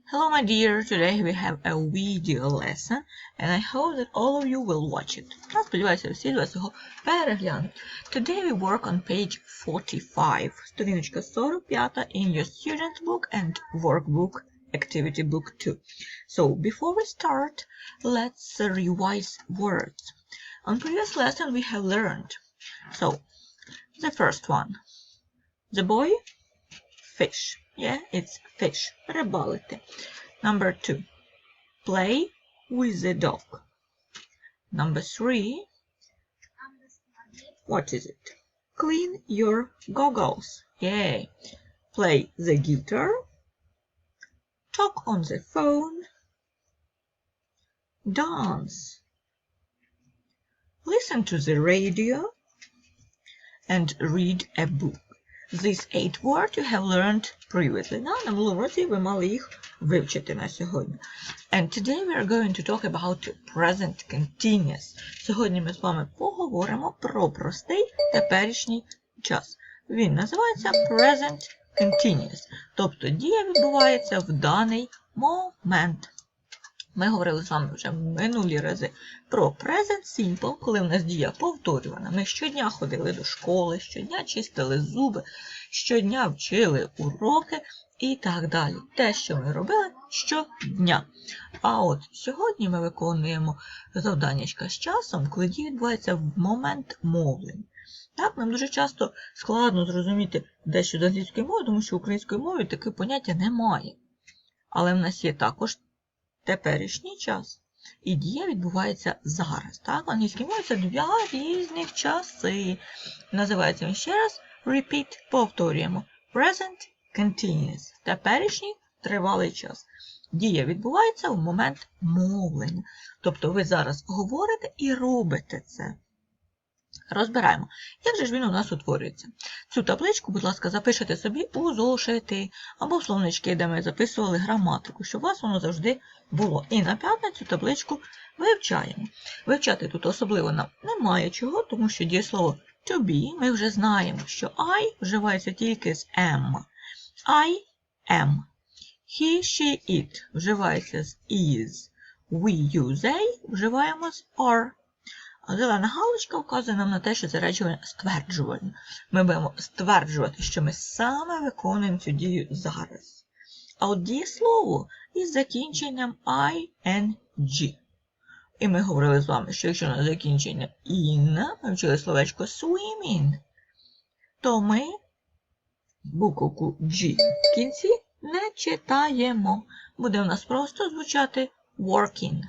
Hello my dear, today we have a video lesson and I hope that all of you will watch it. Я сподіваюся, всі вас його переглянуть. Today we work on page 45, сторіночка 45 in your student book and workbook, activity book 2. So before we start, let's revise words. On previous lesson we have learned. So the first one, the boy, fish. Yeah, it's fish. Рибалити. Number 2. Play with the dog. Number 3. What is it? Clean your goggles. Yeah. Play the guitar. Talk on the phone. Dance. Listen to the radio. And read a book. These 8 words you have learned previously. На минулому році ви мали їх вивчити на сьогодні. And today we are going to talk about present continuous. Сьогодні ми з вами поговоримо про простий теперішній час. Він називається present continuous. Тобто дія відбувається в даний момент. Ми говорили з вами вже минулі рази про present simple, коли в нас дія повторювана. Ми щодня ходили до школи, щодня чистили зуби, щодня вчили уроки і так далі. Те, що ми робили щодня. А от сьогодні ми виконуємо завданнячка з часом, коли дія відбувається в момент мовлення. Так, нам дуже часто складно зрозуміти дещо з англійської мови, тому що української мови таке поняття немає. Але в нас є також теперішній час. І дія відбувається зараз. Так? В англійській мові це 2 різних часи. Називається він ще раз repeat, повторюємо. Present continuous. Теперішній тривалий час. Дія відбувається в момент мовлення. Тобто ви зараз говорите і робите це. Розбираємо. Як же ж він у нас утворюється? Цю табличку, будь ласка, запишете собі у зошити або в словнички, де ми записували граматику, щоб у вас воно завжди було. І на п'ятницю табличку вивчаємо. Вивчати тут особливо нам немає чого, тому що дієслово to be ми вже знаємо, що I вживається тільки з am. I am. He, she, it вживається з is. We, you, they вживаємо з are. А зелена галочка вказує нам на те, що це речення стверджувальне. Ми будемо стверджувати, що ми саме виконуємо цю дію зараз. А от дієслово із закінченням ing. І ми говорили з вами, що якщо на закінчення in, ми вчили словечко swimming, то ми буковку G в кінці не читаємо. Буде у нас просто звучати working.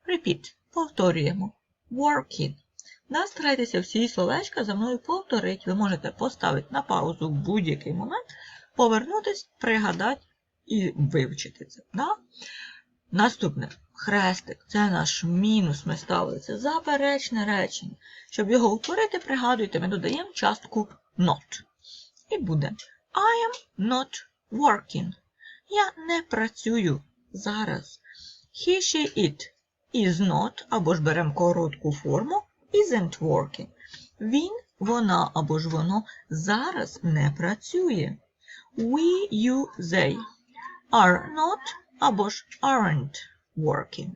Repeat. Повторюємо. Working. Старайтеся всі словечка за мною повторити. Ви можете поставити на паузу в будь-який момент, повернутися, пригадати і вивчити це. Да? Наступне. Хрестик. Це наш мінус. Ми ставили. Це заперечне речення. Щоб його утворити, пригадуйте, ми додаємо частку not. І буде I am not working. Я не працюю зараз. He, she, it. Is not, або ж беремо коротку форму, isn't working. Він, вона, або ж воно зараз не працює. We, you, they are not, або ж aren't working.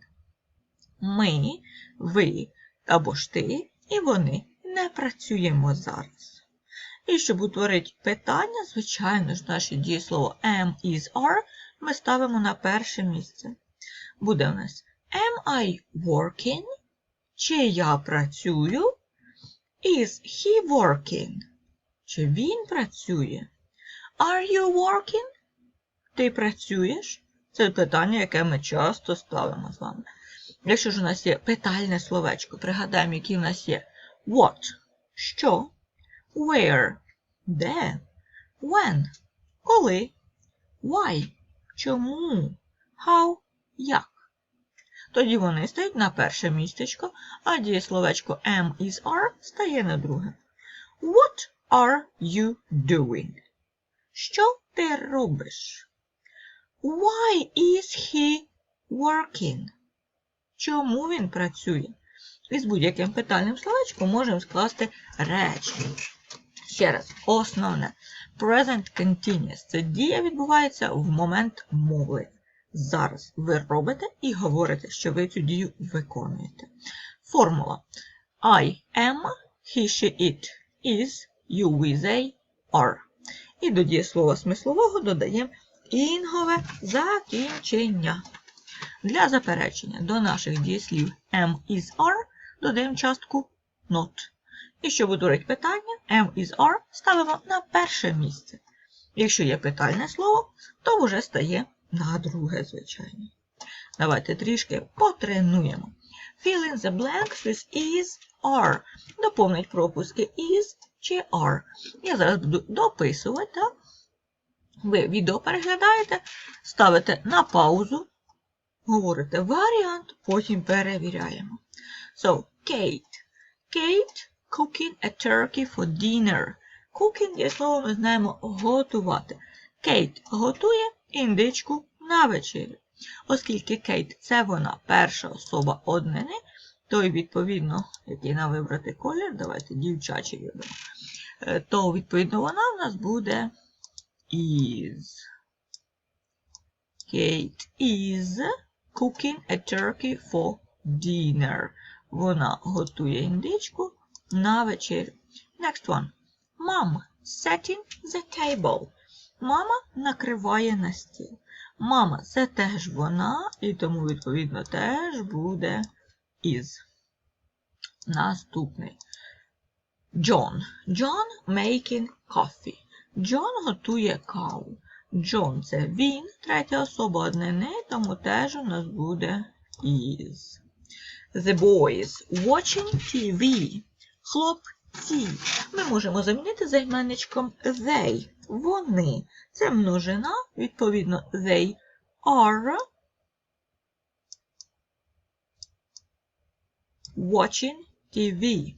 Ми, ви, або ж ти і вони не працюємо зараз. І щоб утворити питання, звичайно ж, наше дієслово am, is, are ми ставимо на перше місце. Буде у нас Am I working? Чи я працюю? Is he working? Чи він працює? Are you working? Ти працюєш? Це питання, яке ми часто ставимо з вами. Якщо ж у нас є питальне словечко, пригадаємо, які в нас є. What? Що? Where? Де? When? Коли? Why? Чому? How? Як? Тоді вони стають на перше містечко, а дієсловечко am, is, are стає на друге. What are you doing? Що ти робиш? Why is he working? Чому він працює? І з будь-яким питальним словечком можемо скласти речення. Ще раз, основне. Present continuous. Це дія відбувається в момент мовлення. зараз ви робите і говорите, що ви цю дію виконуєте. Формула. I am, he, she, it, is, you, we, they, are. І до дієслова смислового додаємо інгове закінчення. Для заперечення до наших дієслів am, is, are додаємо частку not. І щоб утворити питання, am, is, are ставимо на перше місце. Якщо є питальне слово, то вже стає на друге, звичайно. Давайте трішки потренуємо. Fill in the blanks with is, are. Доповнить пропуски is чи are. Я зараз буду дописувати, так? Ви відео переглядаєте, ставите на паузу, говорите варіант, потім перевіряємо. So, Kate. Kate cooking a turkey for dinner. Cooking є слово, ми знаємо готувати. Кейт готує індичку на вечерю. Оскільки Кейт – це вона перша особа однини, то і відповідно, який нам вибрати колір, давайте дівчачий виберемо, то відповідно вона в нас буде is. Kate is cooking a turkey for dinner. Вона готує індичку на вечерю. Next one. Mom setting the table. Мама накриває на стіл. Мама – це теж вона, і тому, відповідно, теж буде is. Наступний. John. John making coffee. John готує каву. John – це він, третя особа однини, тому теж у нас буде is. The boys watching TV. Хлопці. Ми можемо замінити займенничком they. Вони. Це множина, відповідно, they are watching TV.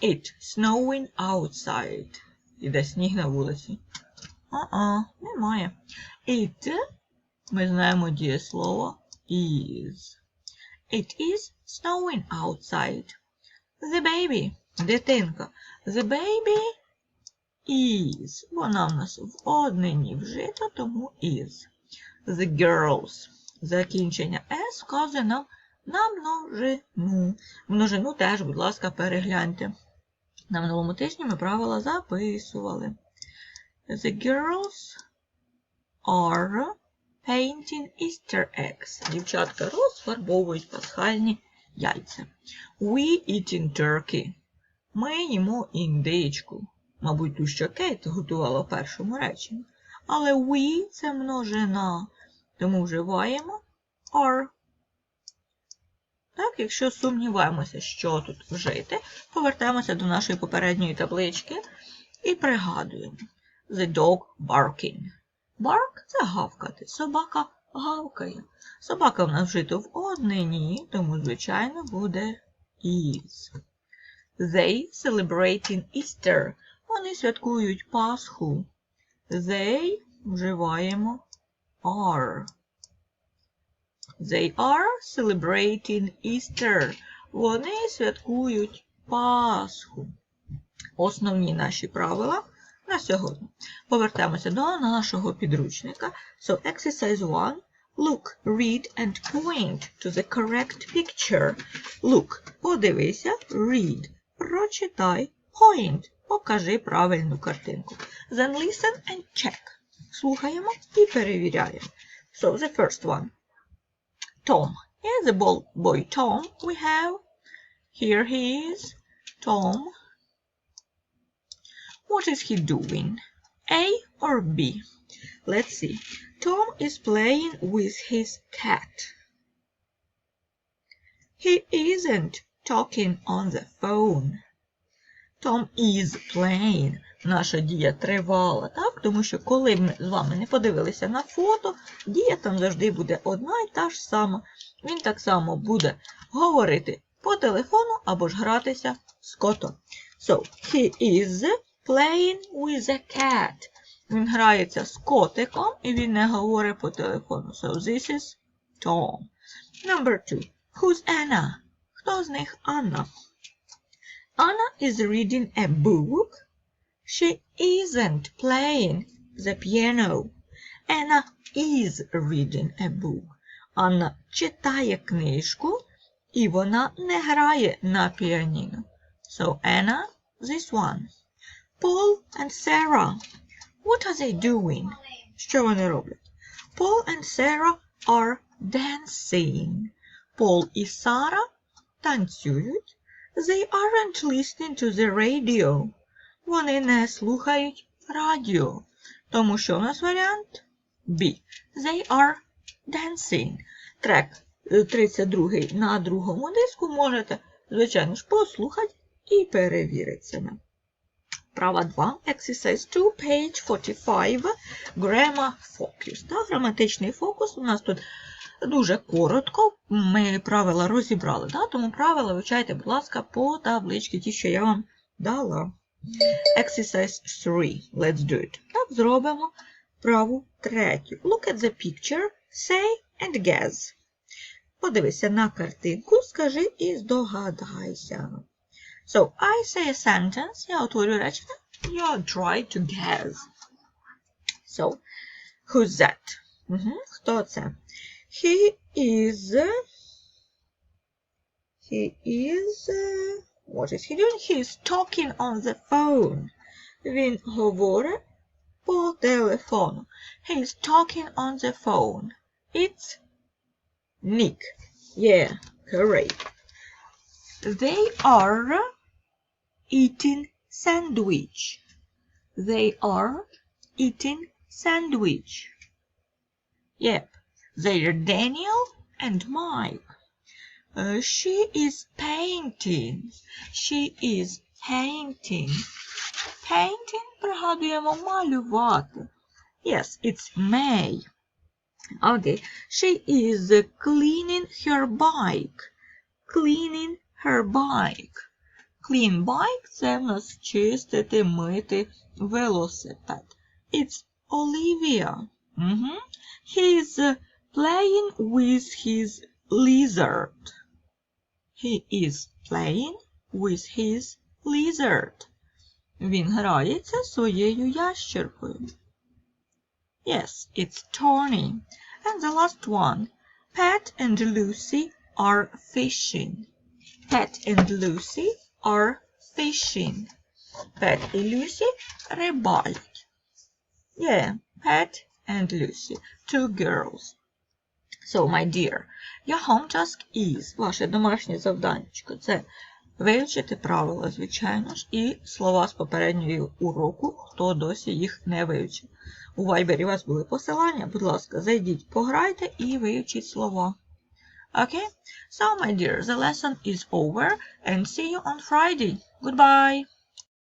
It snowing outside. Іде сніг на вулиці. Немає. It, ми знаємо дієслово is. It is snowing outside. The baby. Дитинка. The baby is. Вона в нас в однині вжита, тому is. The girls. Закінчення S вказує нам на множину. Множину теж, будь ласка, перегляньте. На минулому тижні ми правила записували. The girls are painting Easter eggs. Дівчатка розфарбовують пасхальні яйця. We eating turkey. Ми їмо індичку. Мабуть, ту, що Кейт готувала в першому реченні. Але we – це множина, тому вживаємо are. Так, якщо сумніваємося, що тут вжити, повертаємося до нашої попередньої таблички і пригадуємо. The dog barking. Bark – це гавкати. Собака гавкає. Собака в нас вжито в однині, тому, звичайно, буде is. They celebrating Easter. Вони святкують Пасху. They вживаємо are. They are celebrating Easter. Вони святкують Пасху. Основні наші правила на сьогодні. Повертаємося до нашого підручника. So, exercise 1. Look, read and point to the correct picture. Look, подивися, read, прочитай, point, покажи правильну картинку. Then listen and check. Слухаємо і перевіряємо. So, the first one. Tom. Yeah, the boy Tom we have. Here he is. Tom. What is he doing? A or B? Let's see. Tom is playing with his cat. He isn't talking on the phone. Tom is playing. Наша дія тривала, так? Тому що коли ми з вами не подивилися на фото, дія там завжди буде одна і та ж сама. Він так само буде говорити по телефону або ж гратися з котом. So, he is playing with a cat. Він грається з котиком і він не говорить по телефону. So, this is Tom. Number 2. Who's Anna? Хто з них Анна? Anna is reading a book. She isn't playing the piano. Anna is reading a book. Анна читає книжку, і вона не грає на піаніно. So, Anna, this one. Paul and Sarah. What are they doing? Що вони роблять? Paul and Sarah are dancing. Paul і Сара танцюють. They aren't listening to the radio. Вони не слухають радіо. Тому що у нас варіант B. They are dancing. Трек 32 на другому диску можете, звичайно ж, послухати і перевірити себе. Права 2. Exercise 2, page 45. Grammar focus. Так, граматичний фокус. У нас тут дуже коротко. Ми правила розібрали. Так? Тому правила вивчайте, будь ласка, по табличці, ті, що я вам дала. Exercise 3. Let's do it. Так, зробимо праву третю. Look at the picture. Say and guess. Подивися на картинку, скажи і здогадайся. So, I say a sentence. Я утворю речення. You try to guess. So, who's that? Хто це? He is... What is he doing? He is talking on the phone. Він говорить по телефону. He is talking on the phone. It's Nick. Yeah, correct. They are eating sandwich. They are eating sandwich. Yep, they are Daniel and Mike. She is painting. She is painting. Painting, пригадуємо, малювати. Yes, it's May. Okay, she is cleaning her bike. Cleaning her bike. Clean bike – це в нас чистити, мити велосипед. It's Olivia. He is playing with his lizard. He is playing with his lizard. Він грається своєю ящеркою. Yes, it's Tony. And the last one. Pat and Lucy are fishing. Pat and Lucy are fishing. Pat і Lucy рибалять. Yeah, Pat and Lucy. Two girls. So, my dear, your home task is, ваше домашнє завданечко, це вивчити правила, звичайно ж, і слова з попереднього уроку, хто досі їх не вивчив. У Viber у вас були посилання, будь ласка, зайдіть, пограйте і вивчіть слова. Okay? So, my dear, the lesson is over and see you on Friday. Goodbye!